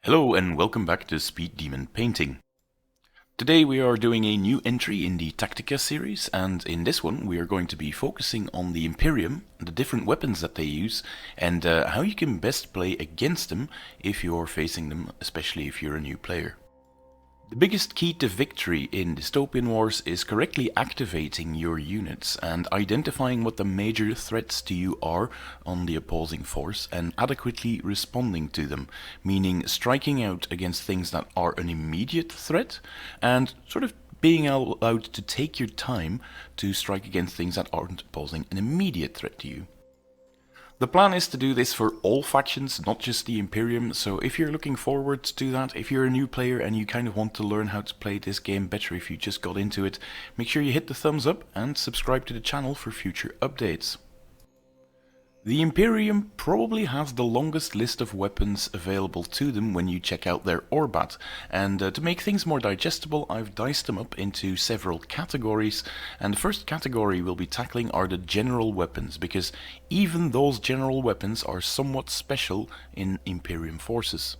Hello and welcome back to Speed Demon Painting. Today we are doing a new entry in the Tactica series, and in this one we are going to be focusing on the Imperium, the different weapons that they use, and how you can best play against them if you're facing them, especially if you're a new player. The biggest key to victory in Dystopian Wars is correctly activating your units and identifying what the major threats to you are on the opposing force and adequately responding to them, meaning striking out against things that are an immediate threat and sort of being allowed to take your time to strike against things that aren't posing an immediate threat to you. The plan is to do this for all factions, not just the Imperium, so if you're looking forward to that, if you're a new player and you kind of want to learn how to play this game better if you just got into it, make sure you hit the thumbs up and subscribe to the channel for future updates. The Imperium probably has the longest list of weapons available to them when you check out their Orbat, and to make things more digestible I've diced them up into several categories, and the first category we'll be tackling are the general weapons, because even those general weapons are somewhat special in Imperium forces.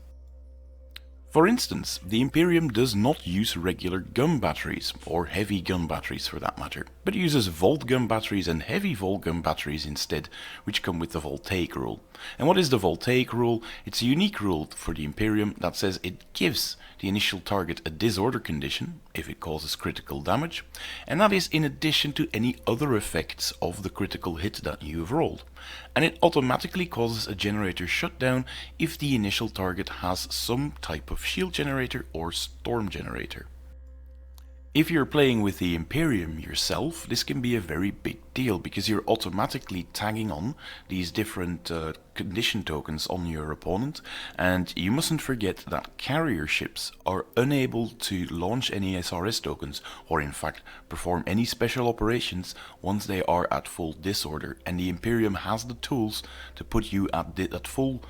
For instance, the Imperium does not use regular gun batteries, or heavy gun batteries for that matter, but uses volt gun batteries and heavy volt gun batteries instead, which come with the voltaic rule. And what is the voltaic rule? It's a unique rule for the Imperium that says it gives the initial target a disorder condition, if it causes critical damage, and that is in addition to any other effects of the critical hit that you have rolled. And it automatically causes a generator shutdown if the initial target has some type of shield generator or storm generator. If you're playing with the Imperium yourself, this can be a very big deal because you're automatically tagging on these different condition tokens on your opponent, and you mustn't forget that carrier ships are unable to launch any SRS tokens or in fact perform any special operations once they are at full disorder, and the Imperium has the tools to put you at full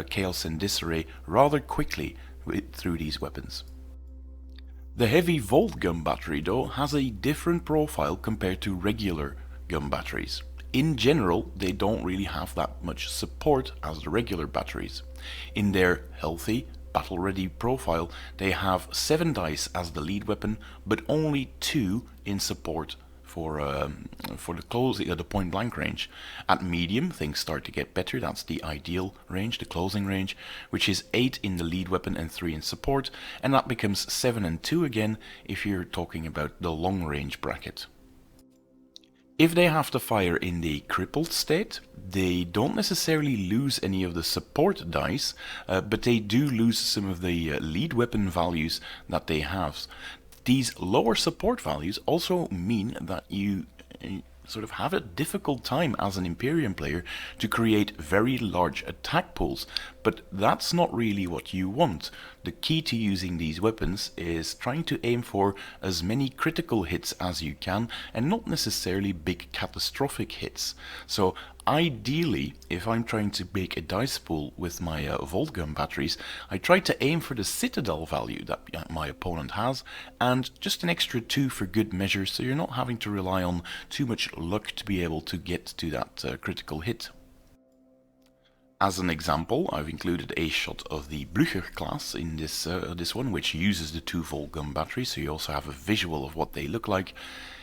chaos and disarray rather quickly through these weapons. The heavy volt gun battery though has a different profile compared to regular gun batteries. In general, they don't really have that much support as the regular batteries. In their healthy, battle-ready profile, they have 7 dice as the lead weapon, but only 2 in support for the point blank range. At medium, things start to get better. That's the ideal range, the closing range, which is 8 in the lead weapon and 3 in support, and that becomes 7 and 2 again if you're talking about the long range bracket. If they have to fire in the crippled state, they don't necessarily lose any of the support dice, but they do lose some of the lead weapon values that they have. These lower support values also mean that you sort of have a difficult time as an Imperium player to create very large attack pools, but that's not really what you want. The key to using these weapons is trying to aim for as many critical hits as you can and not necessarily big catastrophic hits. So ideally, if I'm trying to make a dice pool with my volt gun batteries, I try to aim for the citadel value that my opponent has, and just an extra 2 for good measure, so you're not having to rely on too much luck to be able to get to that critical hit. As an example, I've included a shot of the Blücher class in this one, which uses the 2 volt gun batteries, so you also have a visual of what they look like.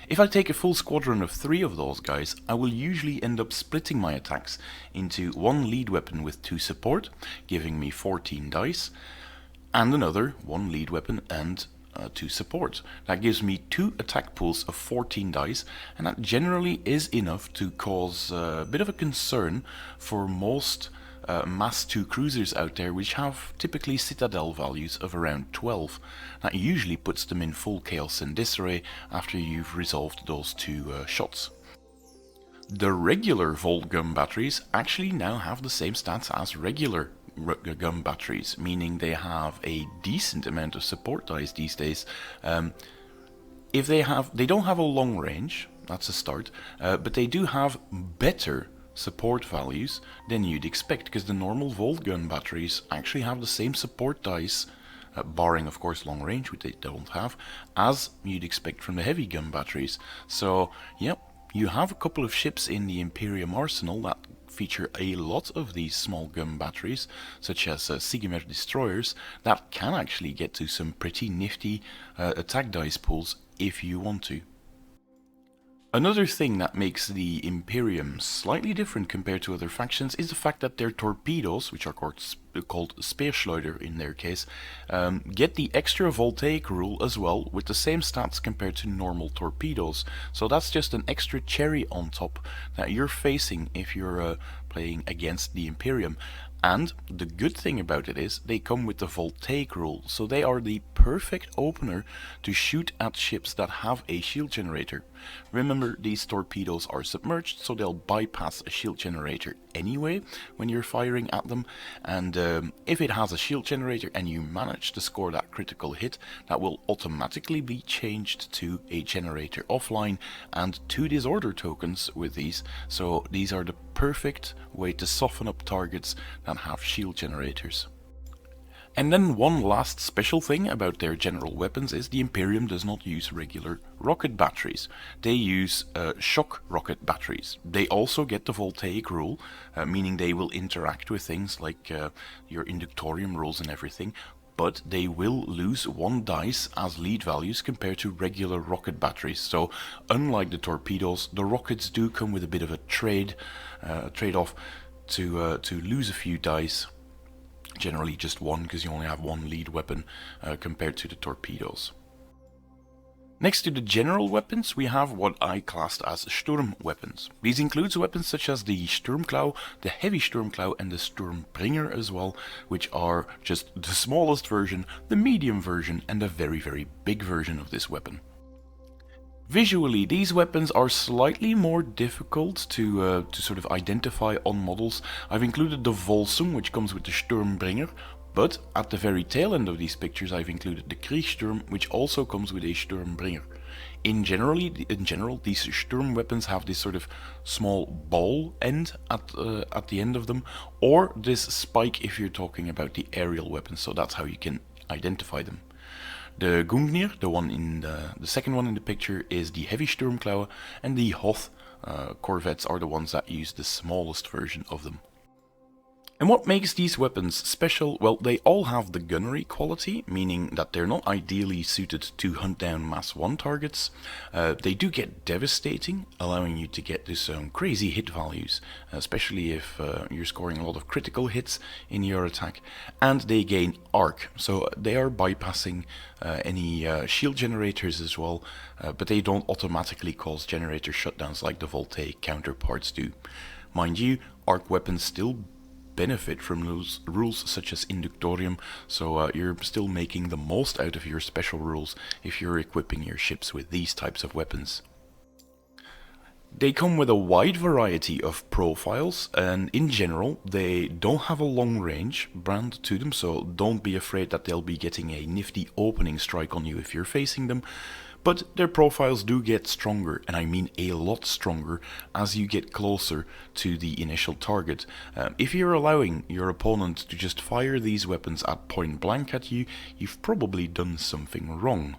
If I take a full squadron of 3 of those guys, I will usually end up splitting my attacks into 1 lead weapon with 2 support, giving me 14 dice, and another 1 lead weapon and 2 support. That gives me 2 attack pools of 14 dice, and that generally is enough to cause a bit of a concern for most Mass 2 cruisers out there, which have typically citadel values of around 12. That usually puts them in full chaos and disarray after you've resolved those 2 shots. The regular volt gun batteries actually now have the same stats as regular gun batteries, meaning they have a decent amount of support dice these days. They don't have a long range, that's a start, but they do have better support values than you'd expect, because the normal volt gun batteries actually have the same support dice, barring of course long range, which they don't have, as you'd expect from the heavy gun batteries. So yep, you have a couple of ships in the Imperium arsenal that feature a lot of these small gun batteries, such as Sigmer destroyers, that can actually get to some pretty nifty attack dice pools if you want to. Another thing that makes the Imperium slightly different compared to other factions is the fact that their torpedoes, which are called Speerschleuder in their case, get the extra voltaic rule as well, with the same stats compared to normal torpedoes. So that's just an extra cherry on top that you're facing if you're playing against the Imperium. And the good thing about it is they come with the voltaic rule, so they are the perfect opener to shoot at ships that have a shield generator. Remember, these torpedoes are submerged, so they'll bypass a shield generator anyway when you're firing at them, and if it has a shield generator and you manage to score that critical hit, that will automatically be changed to a generator offline and 2 disorder tokens with these, so these are the perfect way to soften up targets that have shield generators. And then one last special thing about their general weapons is the Imperium does not use regular rocket batteries. They use shock rocket batteries. They also get the voltaic rule, meaning they will interact with things like your inductorium rules and everything, but they will lose 1 dice as lead values compared to regular rocket batteries. So unlike the torpedoes, the rockets do come with a bit of a trade-off to lose a few dice. Generally just 1, because you only have 1 lead weapon compared to the torpedoes. Next to the general weapons, we have what I classed as Sturm weapons. These include weapons such as the Sturmklau, the heavy Sturmklau and the Sturmbringer as well, which are just the smallest version, the medium version and the very, very big version of this weapon. Visually, these weapons are slightly more difficult to sort of identify on models. I've included the Volsum, which comes with the Sturmbringer, but at the very tail end of these pictures I've included the Kriegssturm, which also comes with a Sturmbringer. In general, these Sturm weapons have this sort of small ball end at the end of them, or this spike if you're talking about the aerial weapons, so that's how you can identify them. The Gungnir, the second one in the picture, is the heavy Sturmklaue, and the Hoth corvettes are the ones that use the smallest version of them. And what makes these weapons special? Well, they all have the gunnery quality, meaning that they're not ideally suited to hunt down Mass 1 targets. They do get devastating, allowing you to get this crazy hit values, especially if you're scoring a lot of critical hits in your attack. And they gain arc, so they are bypassing any shield generators as well, but they don't automatically cause generator shutdowns like the voltaic counterparts do. Mind you, arc weapons still benefit from those rules such as inductorium, so you're still making the most out of your special rules if you're equipping your ships with these types of weapons. They come with a wide variety of profiles, and in general they don't have a long range brand to them, so don't be afraid that they'll be getting a nifty opening strike on you if you're facing them. But their profiles do get stronger, and I mean a lot stronger, as you get closer to the initial target. If you're allowing your opponent to just fire these weapons at point blank at you, you've probably done something wrong.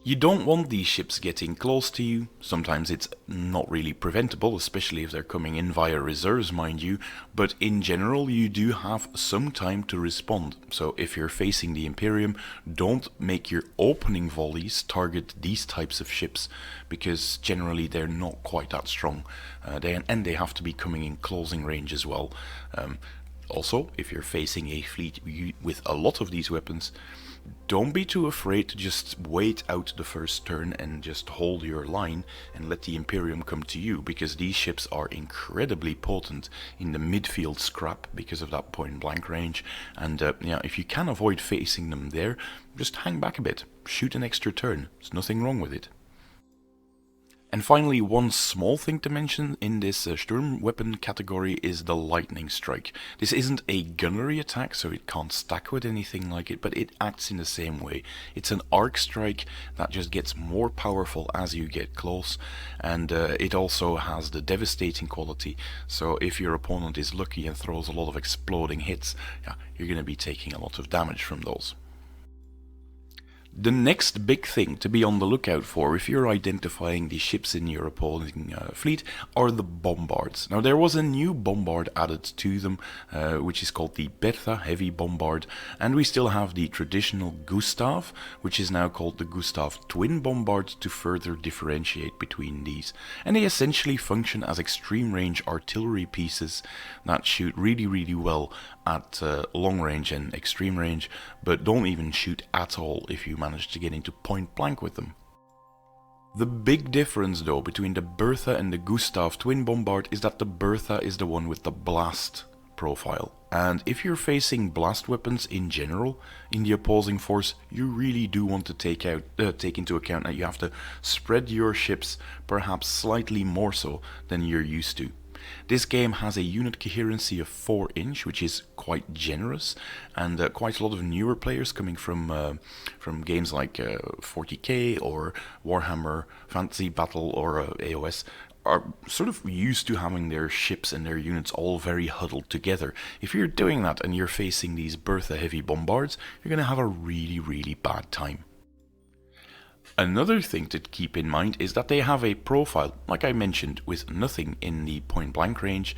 You don't want these ships getting close to you. Sometimes it's not really preventable, especially if they're coming in via reserves, mind you, but in general you do have some time to respond. So if you're facing the Imperium, don't make your opening volleys target these types of ships, because generally they're not quite that strong, and they have to be coming in closing range as well. Also, if you're facing a fleet with a lot of these weapons, don't be too afraid to just wait out the first turn and just hold your line and let the Imperium come to you, because these ships are incredibly potent in the midfield scrap because of that point blank range, and if you can avoid facing them there, just hang back a bit, shoot an extra turn, there's nothing wrong with it. And finally, one small thing to mention in this Sturm weapon category is the Lightning Strike. This isn't a gunnery attack, so it can't stack with anything like it, but it acts in the same way. It's an arc strike that just gets more powerful as you get close, and it also has the devastating quality, so if your opponent is lucky and throws a lot of exploding hits, you're going to be taking a lot of damage from those. The next big thing to be on the lookout for if you're identifying the ships in your opposing fleet are the Bombards. Now there was a new Bombard added to them, which is called the Bertha Heavy Bombard, and we still have the traditional Gustav, which is now called the Gustav Twin Bombard to further differentiate between these. And they essentially function as extreme range artillery pieces that shoot really well at long range and extreme range, but don't even shoot at all if you manage to get into point blank with them. The big difference though between the Bertha and the Gustav Twin Bombard is that the Bertha is the one with the blast profile, and if you're facing blast weapons in general in the opposing force, you really do want to take into account that you have to spread your ships perhaps slightly more so than you're used to. This game has a unit coherency of 4 inch, which is quite generous, and quite a lot of newer players coming from games like 40k or Warhammer Fantasy Battle or AOS are sort of used to having their ships and their units all very huddled together. If you're doing that and you're facing these Bertha Heavy Bombards, you're going to have a really bad time. Another thing to keep in mind is that they have a profile, like I mentioned, with nothing in the point blank range,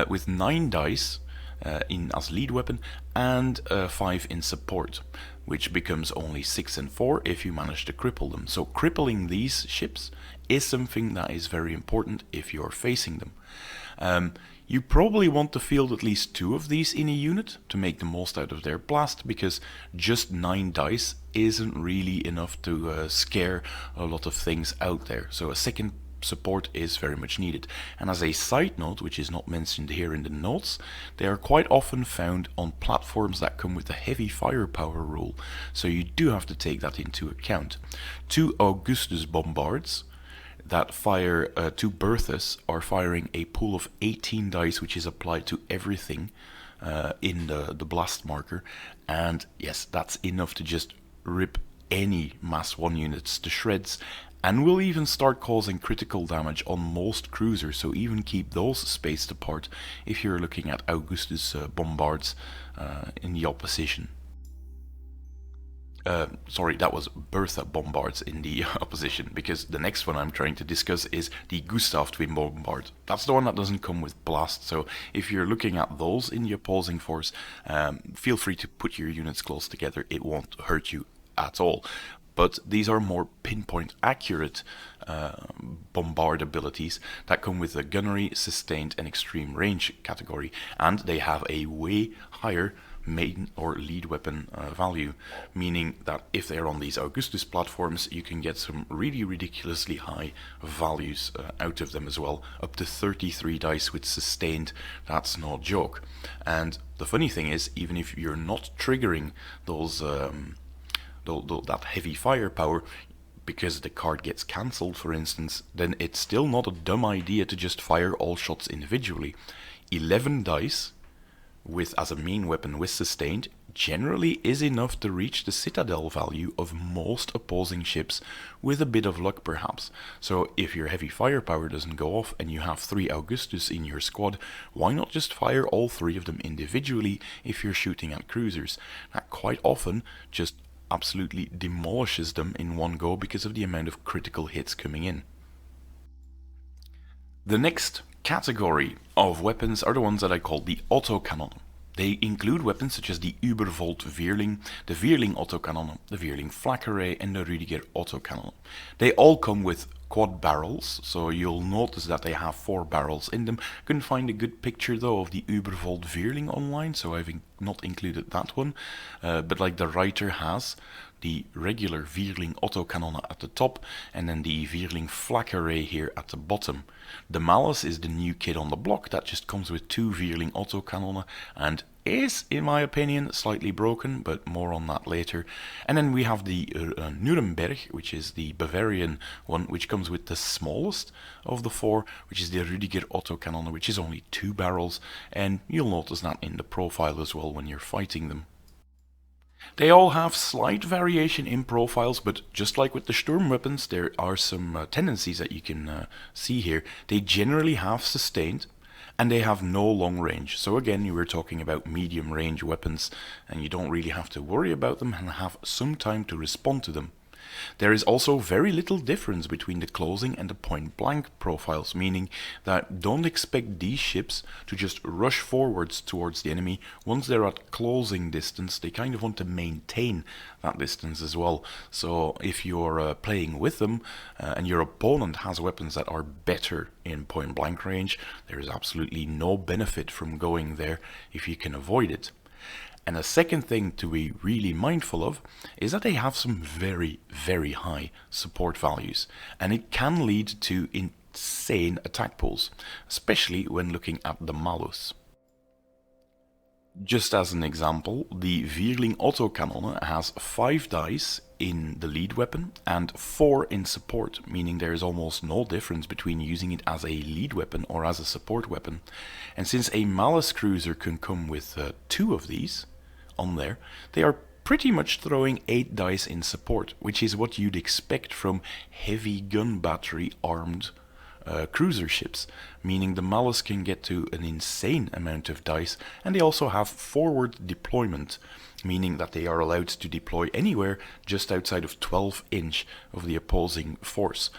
with 9 dice as lead weapon and 5 in support, which becomes only 6 and 4 if you manage to cripple them. So crippling these ships is something that is very important if you're facing them. You probably want to field at least 2 of these in a unit to make the most out of their blast, because just 9 dice isn't really enough to scare a lot of things out there. So a second support is very much needed. And as a side note, which is not mentioned here in the notes, they are quite often found on platforms that come with a heavy firepower rule, so you do have to take that into account. 2 Augustus Bombards that fire 2 Berthas are firing a pool of 18 dice, which is applied to everything in the blast marker, and yes, that's enough to just rip any Mass 1 units to shreds, and will even start causing critical damage on most cruisers, so even keep those spaced apart if you're looking at Augustus Bombards in the opposition. Sorry, that was Bertha Bombards in the opposition, because the next one I'm trying to discuss is the Gustav Twin Bombard. That's the one that doesn't come with blast, so if you're looking at those in the opposing force, feel free to put your units close together, it won't hurt you at all. But these are more pinpoint accurate bombard abilities that come with a gunnery, sustained and extreme range category, and they have a way higher main or lead weapon value, meaning that if they're on these Augustus platforms, you can get some really ridiculously high values out of them as well, up to 33 dice with sustained. That's no joke. And the funny thing is, even if you're not triggering those that heavy firepower because the card gets cancelled, for instance, then it's still not a dumb idea to just fire all shots individually. 11 dice with as a main weapon with sustained generally is enough to reach the citadel value of most opposing ships, with a bit of luck perhaps. So if your heavy firepower doesn't go off and you have 3 Augustus in your squad, why not just fire all 3 of them individually if you're shooting at cruisers? That quite often just absolutely demolishes them in one go because of the amount of critical hits coming in. The next category of weapons are the ones that I call the Autokanonen. They include weapons such as the Übervolt Vierling, the Vierling Autokanonen, the Vierling Flak Array and the Rüdiger Autokanonen. They all come with quad barrels, so you'll notice that they have 4 barrels in them. Couldn't find a good picture though of the Übervolt Vierling online, so I've not included that one, but like the writer has the regular Vierling Autokanonen at the top, and then the Vierling Flak Array here at the bottom. The Malice is the new kid on the block that just comes with 2 Vierling Autokanonen and is, in my opinion, slightly broken, but more on that later. And then we have the Nuremberg, which is the Bavarian one, which comes with the smallest of the 4, which is the Rüdiger Autokanonen, which is only 2 barrels, and you'll notice that in the profile as well when you're fighting them. They all have slight variation in profiles, but just like with the Sturm weapons, there are some tendencies that you can see here. They generally have sustained, And they have no long range. So again, you were talking about medium range weapons, and you don't really have to worry about them and have some time to respond to them. There is also very little difference between the closing and the point-blank profiles, meaning that don't expect these ships to just rush forwards towards the enemy. Once they're at closing distance, they kind of want to maintain that distance as well. So if you're playing with them and your opponent has weapons that are better in point-blank range, there is absolutely no benefit from going there if you can avoid it. And a second thing to be really mindful of is that they have some very, very high support values, and it can lead to insane attack pools, especially when looking at the Malus. Just as an example, the Vierling Autokanonen has 5 dice in the lead weapon and 4 in support, meaning there is almost no difference between using it as a lead weapon or as a support weapon. And since a Malus cruiser can come with 2 of these on there, they are pretty much throwing 8 dice in support, which is what you'd expect from heavy gun battery armed cruiser ships, meaning the Malus can get to an insane amount of dice, and they also have forward deployment, meaning that they are allowed to deploy anywhere just outside of 12 inch of the opposing force,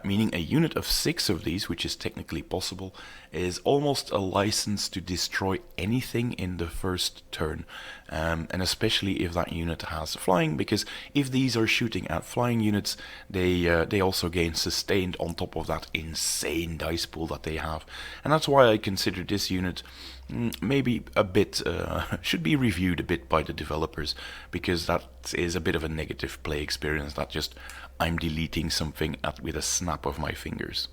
meaning a unit of 6 of these, which is technically possible, is almost a license to destroy anything in the first turn, and especially if that unit has flying, because if these are shooting at flying units, they also gain sustained on top of that insane dice pool that they have, and that's why I consider this unit maybe a bit should be reviewed a bit by the developers, because that is a bit of a negative play experience, that just I'm deleting something with a snap of my fingers.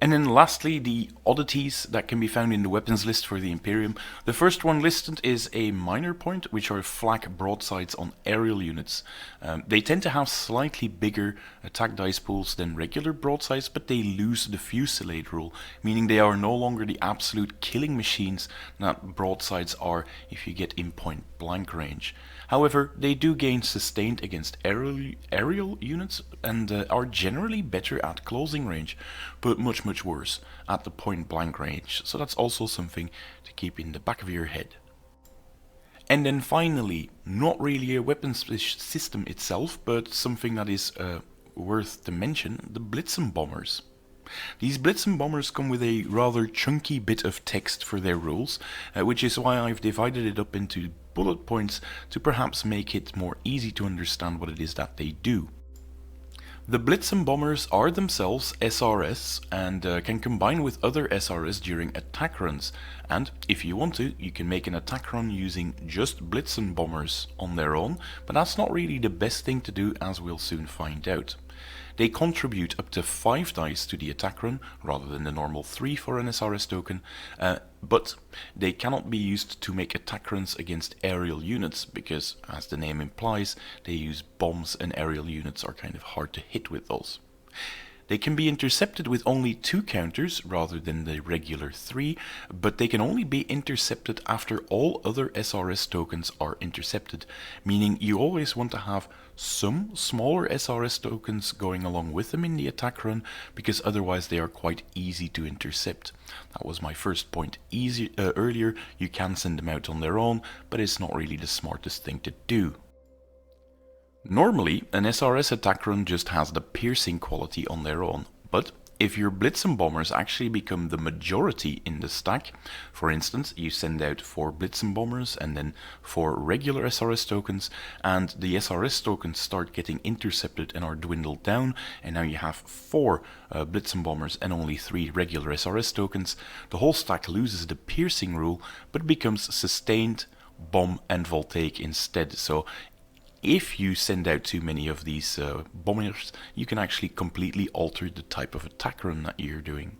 And then lastly, the oddities that can be found in the weapons list for the Imperium. The first one listed is a minor point, which are flak broadsides on aerial units. They tend to have slightly bigger attack dice pools than regular broadsides, but they lose the fusillade rule, meaning they are no longer the absolute killing machines that broadsides are if you get in point blank range. However, they do gain sustained against aerial units and are generally better at closing range, but much worse at the point blank range, so that's also something to keep in the back of your head. And then finally, not really a weapons system itself, but something that is worth to mention, the Blitzen bombers. These Blitzen bombers come with a rather chunky bit of text for their rules, which is why I've divided it up into bullet points to perhaps make it more easy to understand what it is that they do. The Blitzen bombers are themselves SRS and can combine with other SRS during attack runs, and if you want to, you can make an attack run using just Blitzen bombers on their own, but that's not really the best thing to do, as we'll soon find out. They contribute up to 5 dice to the attack run, rather than the normal 3 for an SRS token, but they cannot be used to make attack runs against aerial units, because, as the name implies, they use bombs and aerial units are kind of hard to hit with those. They can be intercepted with only 2 counters rather than the regular 3, but they can only be intercepted after all other SRS tokens are intercepted, meaning you always want to have some smaller SRS tokens going along with them in the attack run, because otherwise they are quite easy to intercept. That was my first point earlier. You can send them out on their own, but it's not really the smartest thing to do. Normally, an SRS attack run just has the piercing quality on their own, but if your Blitzen bombers actually become the majority in the stack, for instance, you send out 4 Blitzen bombers and then 4 regular SRS tokens, and the SRS tokens start getting intercepted and are dwindled down, and now you have 4 Blitzen bombers and only 3 regular SRS tokens, the whole stack loses the piercing rule, but becomes sustained, bomb and voltaic instead. So if you send out too many of these bombers, you can actually completely alter the type of attack run that you're doing.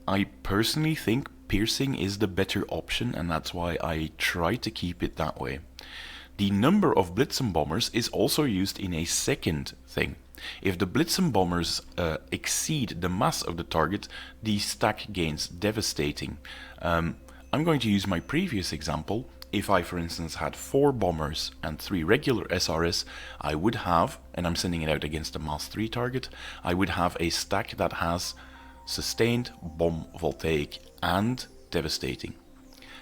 I personally think piercing is the better option, and that's why I try to keep it that way. The number of Blitzen bombers is also used in a second thing. If the Blitzen bombers exceed the mass of the target, the stack gains devastating. I'm going to use my previous example. If I, for instance, had 4 bombers and 3 regular SRS, I would have, and I'm sending it out against a mass 3 target, I would have a stack that has sustained, bomb, voltaic and devastating.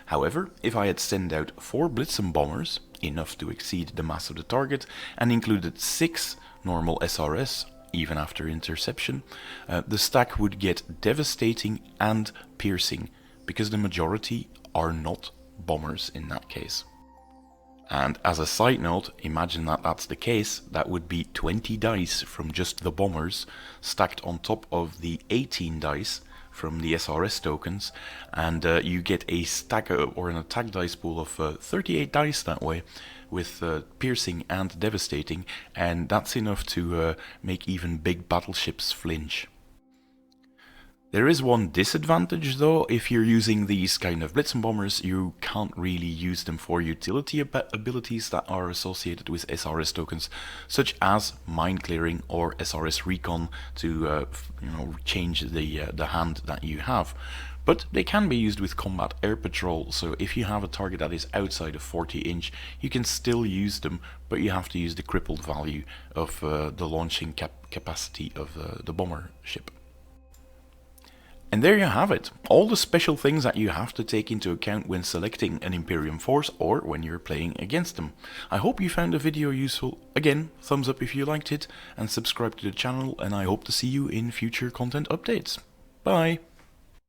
However, if I had sent out 4 Blitzen bombers, enough to exceed the mass of the target, and included 6 normal SRS, even after interception, the stack would get devastating and piercing, because the majority are not bombers in that case. And as a side note, imagine that that's the case, that would be 20 dice from just the bombers stacked on top of the 18 dice from the SRS tokens, and you get a stack or an attack dice pool of 38 dice that way, with piercing and devastating, and that's enough to make even big battleships flinch. There is one disadvantage though. If you're using these kind of Blitzen bombers, you can't really use them for utility abilities that are associated with SRS tokens, such as mine clearing or SRS recon to change the hand that you have. But they can be used with combat air patrol, so if you have a target that is outside of 40 inch, you can still use them, but you have to use the crippled value of the launching capacity of the bomber ship. And there you have it, all the special things that you have to take into account when selecting an Imperium force or when you're playing against them. I hope you found the video useful. Again, thumbs up if you liked it, and subscribe to the channel, and I hope to see you in future content updates. Bye!